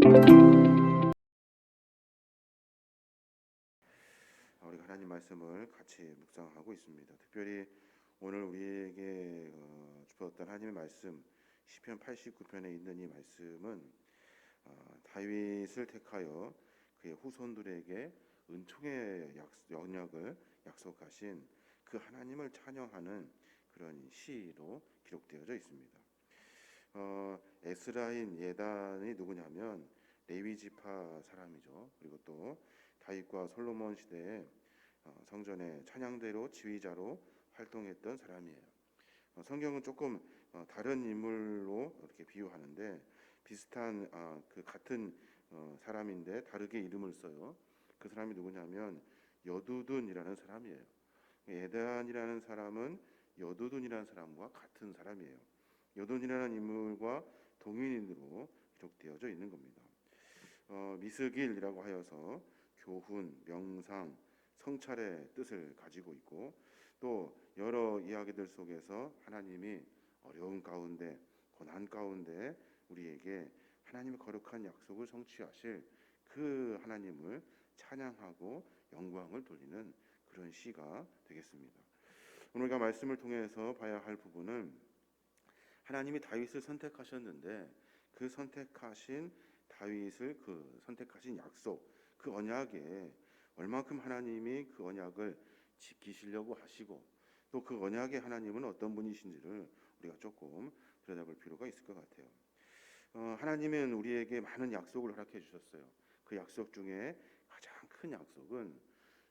우리가 하나님 말씀을 같이 묵상하고 있습니다. 특별히 오늘 우리에게 주셨던 하나님의 말씀 시편 89편에 있는 이 말씀은 다윗을 택하여 그의 후손들에게 은총의 영역을 약속하신 그 하나님을 찬양하는 그런 시로 기록되어져 있습니다. 에스라인 예단이 누구냐면 레위 지파 사람이죠. 그리고 또 다윗과 솔로몬 시대에 성전의 찬양대로 지휘자로 활동했던 사람이에요. 성경은 조금 다른 인물로 이렇게 비유하는데 비슷한 그 같은 사람인데 다르게 이름을 써요. 그 사람이 누구냐면 여두둔이라는 사람이에요. 에단이라는 사람은 여두둔이라는 사람과 같은 사람이에요. 여두둔이라는 인물과 동일인으로 기록되어져 있는 겁니다. 미스길이라고 하여서 교훈, 명상, 성찰의 뜻을 가지고 있고 또 여러 이야기들 속에서 하나님이 어려운 가운데 고난 가운데 우리에게 하나님의 거룩한 약속을 성취하실 그 하나님을 찬양하고 영광을 돌리는 그런 시가 되겠습니다. 오늘 우리가 말씀을 통해서 봐야 할 부분은 하나님이 다윗을 선택하셨는데 그 선택하신 다윗을 선택하신 약속, 그 언약에 얼만큼 하나님이 그 언약을 지키시려고 하시고 또 그 언약의 하나님은 어떤 분이신지를 우리가 조금 들여다볼 필요가 있을 것 같아요. 하나님은 우리에게 많은 약속을 허락해 주셨어요. 그 약속 중에 가장 큰 약속은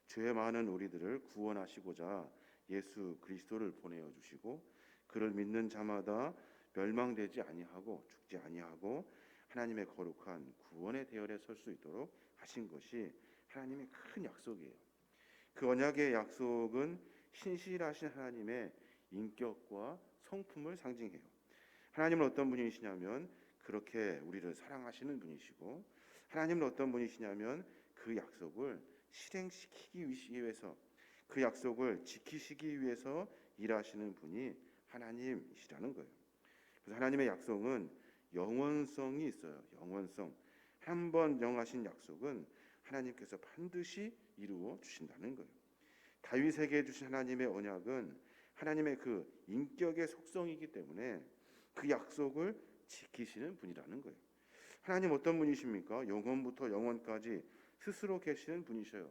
죄 많은 우리들을 구원하시고자 예수 그리스도를 보내어 주시고 그를 믿는 자마다 멸망되지 아니하고 죽지 아니하고 하나님의 거룩한 구원의 대열에 설 수 있도록 하신 것이 하나님의 큰 약속이에요. 그 언약의 약속은 신실하신 하나님의 인격과 성품을 상징해요. 하나님은 어떤 분이시냐면 그렇게 우리를 사랑하시는 분이시고 하나님은 어떤 분이시냐면 그 약속을 실행시키기 위해서 그 약속을 지키시기 위해서 일하시는 분이 하나님이시라는 거예요. 그래서 하나님의 약속은 영원성이 있어요. 영원성. 한 번 정하신 약속은 하나님께서 반드시 이루어 주신다는 거예요. 다윗에게 주신 하나님의 언약은 하나님의 그 인격의 속성이기 때문에 그 약속을 지키시는 분이라는 거예요. 하나님 어떤 분이십니까? 영원부터 영원까지 스스로 계시는 분이셔요.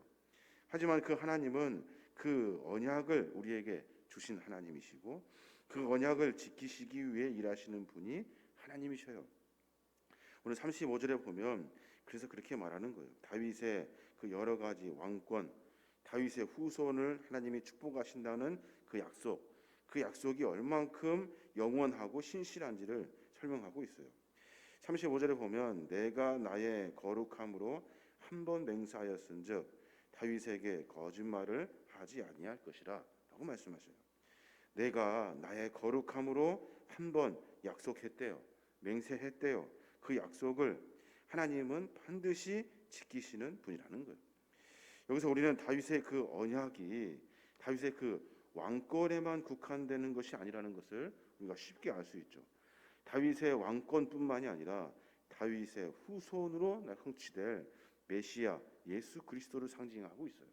하지만 그 하나님은 그 언약을 우리에게 주신 하나님이시고 그 언약을 지키시기 위해 일하시는 분이 하나님이셔요. 오늘 35절에 보면 그래서 그렇게 말하는 거예요. 다윗의 그 여러 가지 왕권, 다윗의 후손을 하나님이 축복하신다는 그 약속, 그 약속이 얼만큼 영원하고 신실한지를 설명하고 있어요. 35절에 보면 내가 나의 거룩함으로 한 번 맹세하였은즉 다윗에게 거짓말을 하지 아니할 것이라 라고 말씀하셔요. 내가 나의 거룩함으로 한 번 약속했대요. 맹세했대요. 그 약속을 하나님은 반드시 지키시는 분이라는 거예요. 여기서 우리는 다윗의 그 언약이 다윗의 그 왕권에만 국한되는 것이 아니라는 것을 우리가 쉽게 알 수 있죠. 다윗의 왕권뿐만이 아니라 다윗의 후손으로 성취될 메시아 예수 그리스도를 상징하고 있어요.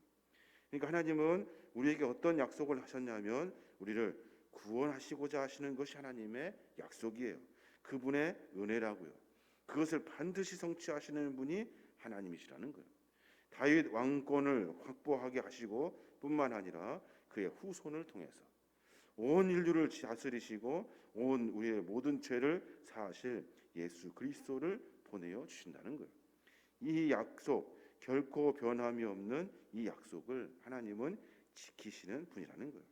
그러니까 하나님은 우리에게 어떤 약속을 하셨냐면 우리를 구원하시고자 하시는 것이 하나님의 약속이에요. 그분의 은혜라고요. 그것을 반드시 성취하시는 분이 하나님이시라는 거예요. 다윗 왕권을 확보하게 하시고 뿐만 아니라 그의 후손을 통해서 온 인류를 다스리시고 온 우리의 모든 죄를 사하실 예수 그리스도를 보내어 주신다는 거예요. 이 약속, 결코 변함이 없는 이 약속을 하나님은 지키시는 분이라는 거예요.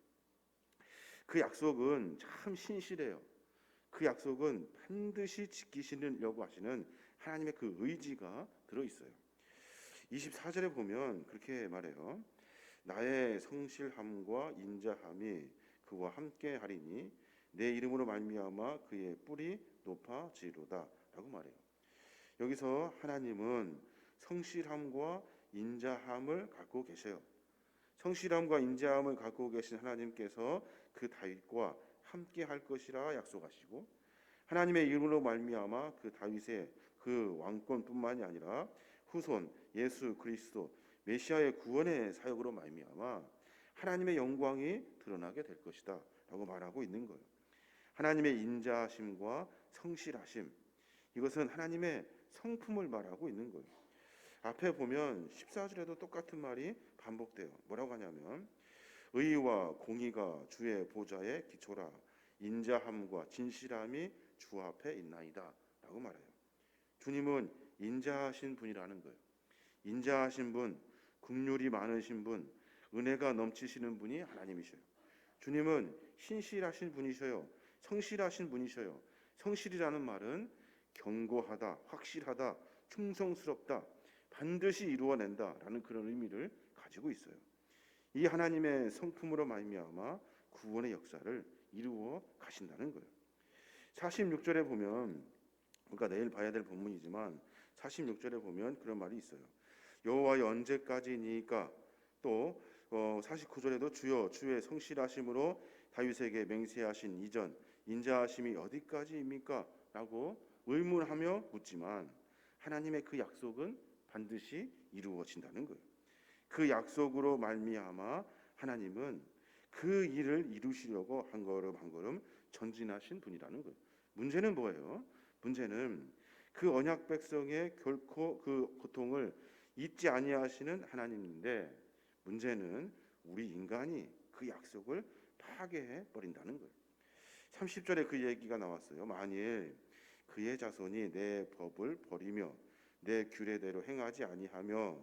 그 약속은 참 신실해요. 그 약속은 반드시 지키시려고 하시는 하나님의 그 의지가 들어있어요. 24절에 보면 그렇게 말해요. 나의 성실함과 인자함이 그와 함께 하리니 내 이름으로 말미암아 그의 뿔이 높아지리로다 라고 말해요. 여기서 하나님은 성실함과 인자함을 갖고 계셔요. 성실함과 인자함을 갖고 계신 하나님께서 그 다윗과 함께 할 것이라 약속하시고 하나님의 이름으로 말미암아 그 다윗의 그 왕권뿐만이 아니라 후손 예수 그리스도 메시아의 구원의 사역으로 말미암아 하나님의 영광이 드러나게 될 것이다라고 말하고 있는 거예요. 하나님의 인자하심과 성실하심, 이것은 하나님의 성품을 말하고 있는 거예요. 앞에 보면 14절에도 똑같은 말이 반복돼요. 뭐라고 하냐면 의와 공의가 주의 보좌에 기초라 인자함과 진실함이 주 앞에 있나이다 라고 말해요. 주님은 인자하신 분이라는 거예요. 인자하신 분, 긍휼이 많으신 분, 은혜가 넘치시는 분이 하나님이셔요. 주님은 신실하신 분이셔요. 성실하신 분이셔요. 성실이라는 말은 견고하다, 확실하다, 충성스럽다, 반드시 이루어낸다라는 그런 의미를 가지고 있어요. 이 하나님의 성품으로 말미암아 구원의 역사를 이루어 가신다는 거예요. 46절에 보면, 그러니까 내일 봐야 될 본문이지만 46절에 보면 그런 말이 있어요. 여호와여 언제까지니까, 또 49절에도 주여 주의 성실하심으로 다윗에게 맹세하신 이전 인자하심이 어디까지입니까? 라고 의문하며 묻지만 하나님의 그 약속은 반드시 이루어진다는 거예요. 그 약속으로 말미암아 하나님은 그 일을 이루시려고 한 걸음 한 걸음 전진하신 분이라는 거예요. 문제는 뭐예요? 문제는 그 언약 백성의 결코 그 고통을 잊지 아니하시는 하나님인데, 문제는 우리 인간이 그 약속을 파괴해 버린다는 거예요. 30절에 그 얘기가 나왔어요. 만일 그의 자손이 내 법을 버리며 내 규례대로 행하지 아니하며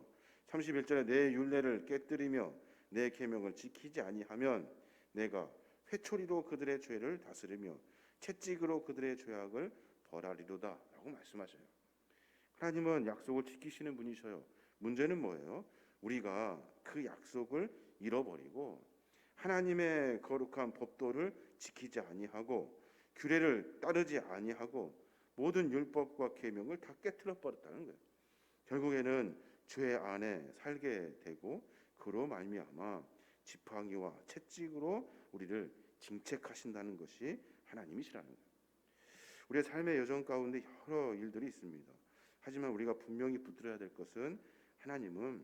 31절에 내 율례를 깨뜨리며 내 계명을 지키지 아니하면 내가 회초리로 그들의 죄를 다스리며 채찍으로 그들의 죄악을 벌하리로다 라고 말씀하셔요. 하나님은 약속을 지키시는 분이셔요. 문제는 뭐예요? 우리가 그 약속을 잃어버리고 하나님의 거룩한 법도를 지키지 아니하고 규례를 따르지 아니하고 모든 율법과 계명을 다 깨트려 버렸다는 거예요. 결국에는 죄 안에 살게 되고 그로 말미암아 지팡이와 채찍으로 우리를 징책하신다는 것이 하나님이시라는 거예요. 우리의 삶의 여정 가운데 여러 일들이 있습니다. 하지만 우리가 분명히 붙들어야 될 것은 하나님은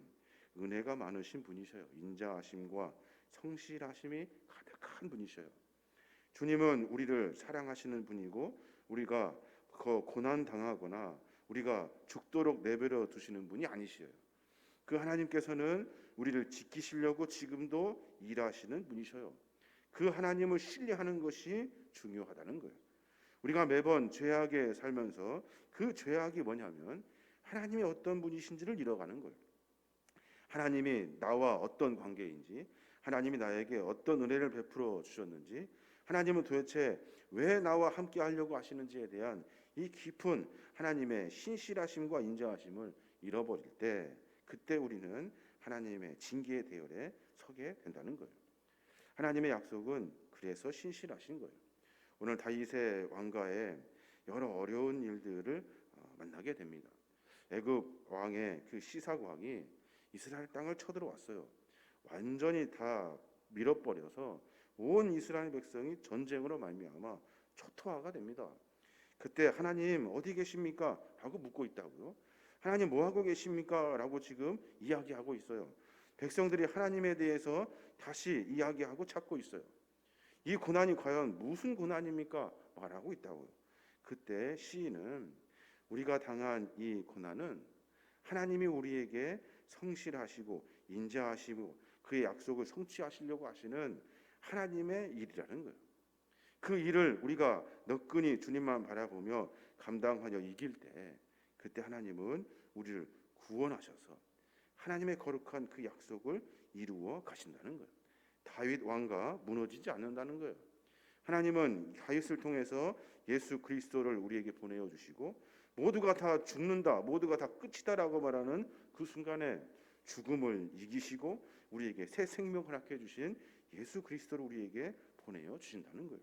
은혜가 많으신 분이셔요. 인자하심과 성실하심이 가득한 분이셔요. 주님은 우리를 사랑하시는 분이고 우리가 고난 당하거나 우리가 죽도록 내버려 두시는 분이 아니시에요. 그 하나님께서는 우리를 지키시려고 지금도 일하시는 분이셔요. 그 하나님을 신뢰하는 것이 중요하다는 거예요. 우리가 매번 죄악에 살면서 그 죄악이 뭐냐면 하나님이 어떤 분이신지를 잃어가는 거예요. 하나님이 나와 어떤 관계인지, 하나님이 나에게 어떤 은혜를 베풀어 주셨는지, 하나님은 도대체 왜 나와 함께 하려고 하시는지에 대한 이 깊은 하나님의 신실하심과 인자하심을 잃어버릴 때, 그때 우리는 하나님의 징계의 대열에 서게 된다는 거예요. 하나님의 약속은 그래서 신실하신 거예요. 오늘 다윗의 왕가에 여러 어려운 일들을 만나게 됩니다. 애굽 왕의 그 시삭 왕이 이스라엘 땅을 쳐들어왔어요. 완전히 다 밀어버려서 온 이스라엘 백성이 전쟁으로 말미암아 초토화가 됩니다. 그때 하나님 어디 계십니까? 라고 묻고 있다고요. 하나님 뭐 하고 계십니까? 라고 지금 이야기하고 있어요. 백성들이 하나님에 대해서 다시 이야기하고 찾고 있어요. 이 고난이 과연 무슨 고난입니까? 말하고 있다고요. 그때 시인은 우리가 당한 이 고난은 하나님이 우리에게 성실하시고 인자하시고 그의 약속을 성취하시려고 하시는 하나님의 일이라는 거예요. 그 일을 우리가 너끈히 주님만 바라보며 감당하여 이길 때, 그때 하나님은 우리를 구원하셔서 하나님의 거룩한 그 약속을 이루어 가신다는 거예요. 다윗 왕가 무너지지 않는다는 거예요. 하나님은 다윗을 통해서 예수 그리스도를 우리에게 보내어 주시고 모두가 다 죽는다, 모두가 다 끝이다라고 말하는 그 순간에 죽음을 이기시고 우리에게 새 생명을 허락해 주신 예수 그리스도를 우리에게 보내어 주신다는 거예요.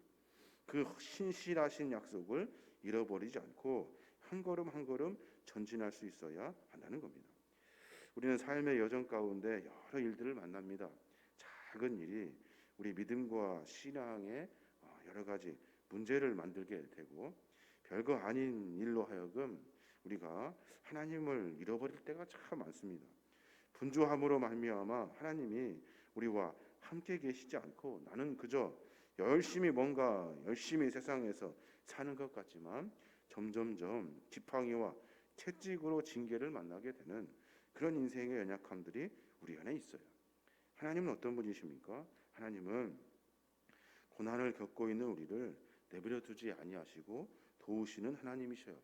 그 신실하신 약속을 잃어버리지 않고 한 걸음 한 걸음 전진할 수 있어야 한다는 겁니다. 우리는 삶의 여정 가운데 여러 일들을 만납니다. 작은 일이 우리 믿음과 신앙에 여러 가지 문제를 만들게 되고 별거 아닌 일로 하여금 우리가 하나님을 잃어버릴 때가 참 많습니다. 분주함으로 말미암아 하나님이 우리와 함께 계시지 않고 나는 그저 열심히 세상에서 사는 것 같지만 점점점 지팡이와 채찍으로 징계를 만나게 되는 그런 인생의 연약함들이 우리 안에 있어요. 하나님은 어떤 분이십니까? 하나님은 고난을 겪고 있는 우리를 내버려 두지 아니하시고 도우시는 하나님이셔요.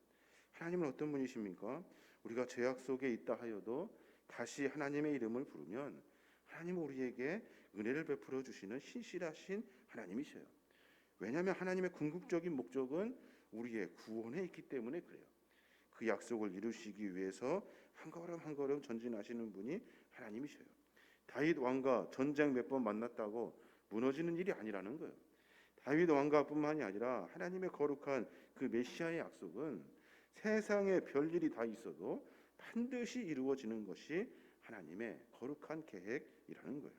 하나님은 어떤 분이십니까? 우리가 죄악 속에 있다 하여도 다시 하나님의 이름을 부르면 하나님은 우리에게 은혜를 베풀어 주시는 신실하신 하나님이셔요. 왜냐하면 하나님의 궁극적인 목적은 우리의 구원에 있기 때문에 그래요. 그 약속을 이루시기 위해서 한 걸음 한 걸음 전진하시는 분이 하나님이셔요. 다윗 왕과 전쟁 몇 번 만났다고 무너지는 일이 아니라는 거예요. 다윗 왕가뿐만이 아니라 하나님의 거룩한 그 메시아의 약속은 세상에 별일이 다 있어도 반드시 이루어지는 것이 하나님의 거룩한 계획이라는 거예요.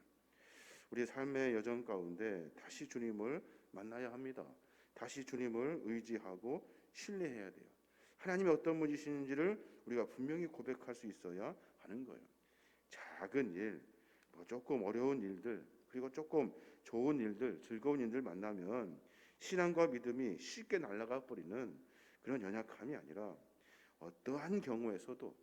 우리의 삶의 여정 가운데 다시 주님을 만나야 합니다. 다시 주님을 의지하고 신뢰해야 돼요. 하나님이 어떤 분이신지를 우리가 분명히 고백할 수 있어야 하는 거예요. 작은 일, 조금 어려운 일들, 그리고 조금 좋은 일들, 즐거운 일들 만나면 신앙과 믿음이 쉽게 날아가 버리는 그런 연약함이 아니라 어떠한 경우에서도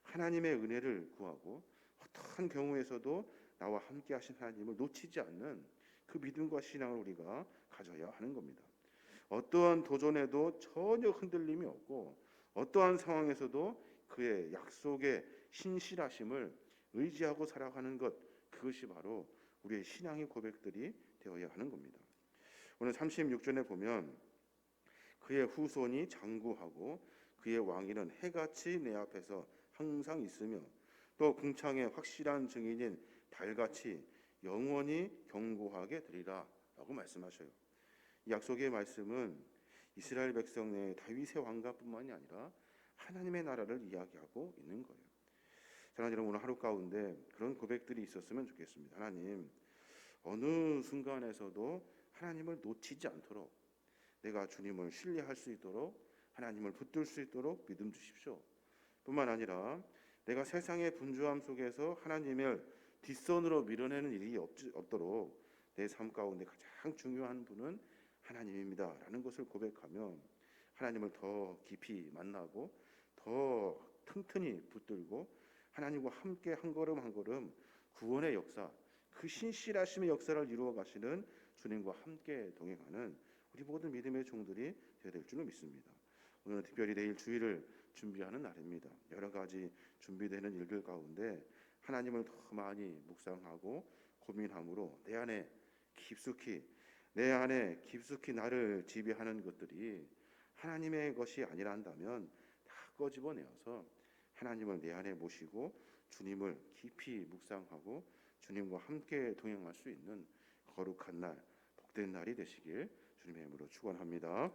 하나님의 은혜를 구하고 어떠한 경우에서도 나와 함께 하신 하나님을 놓치지 않는 그 믿음과 신앙을 우리가 가져야 하는 겁니다. 어떠한 도전에도 전혀 흔들림이 없고 어떠한 상황에서도 그의 약속의 신실하심을 의지하고 살아가는 것, 그것이 바로 우리의 신앙의 고백들이 되어야 하는 겁니다. 오늘 36절에 보면 그의 후손이 장구하고 그의 왕위는 해같이 내 앞에서 항상 있으며 또 궁창의 확실한 증인인 달같이 영원히 경고하게 되리라 라고 말씀하셔요. 이 약속의 말씀은 이스라엘 백성 내 다윗의 왕가뿐만이 아니라 하나님의 나라를 이야기하고 있는 거예요. 사랑하는 여러분, 오늘 하루 가운데 그런 고백들이 있었으면 좋겠습니다. 하나님, 어느 순간에서도 하나님을 놓치지 않도록 내가 주님을 신뢰할 수 있도록 하나님을 붙들 수 있도록 믿음 주십시오. 뿐만 아니라 내가 세상의 분주함 속에서 하나님을 뒷선으로 밀어내는 일이 없도록 내 삶 가운데 가장 중요한 분은 하나님입니다 라는 것을 고백하며 하나님을 더 깊이 만나고 더 튼튼히 붙들고 하나님과 함께 한 걸음 한 걸음 구원의 역사, 그 신실하심의 역사를 이루어 가시는 주님과 함께 동행하는 우리 모든 믿음의 종들이 되어야 될 줄로 믿습니다. 오늘은 특별히 내일 주일을 준비하는 날입니다. 여러 가지 준비되는 일들 가운데 하나님을 더 많이 묵상하고 고민함으로 내 안에 깊숙이 나를 지배하는 것들이 하나님의 것이 아니라 한다면 다 꺼집어내어서 하나님을 내 안에 모시고 주님을 깊이 묵상하고 주님과 함께 동행할 수 있는 거룩한 날, 복된 날이 되시길 주님의 이름으로 축원합니다.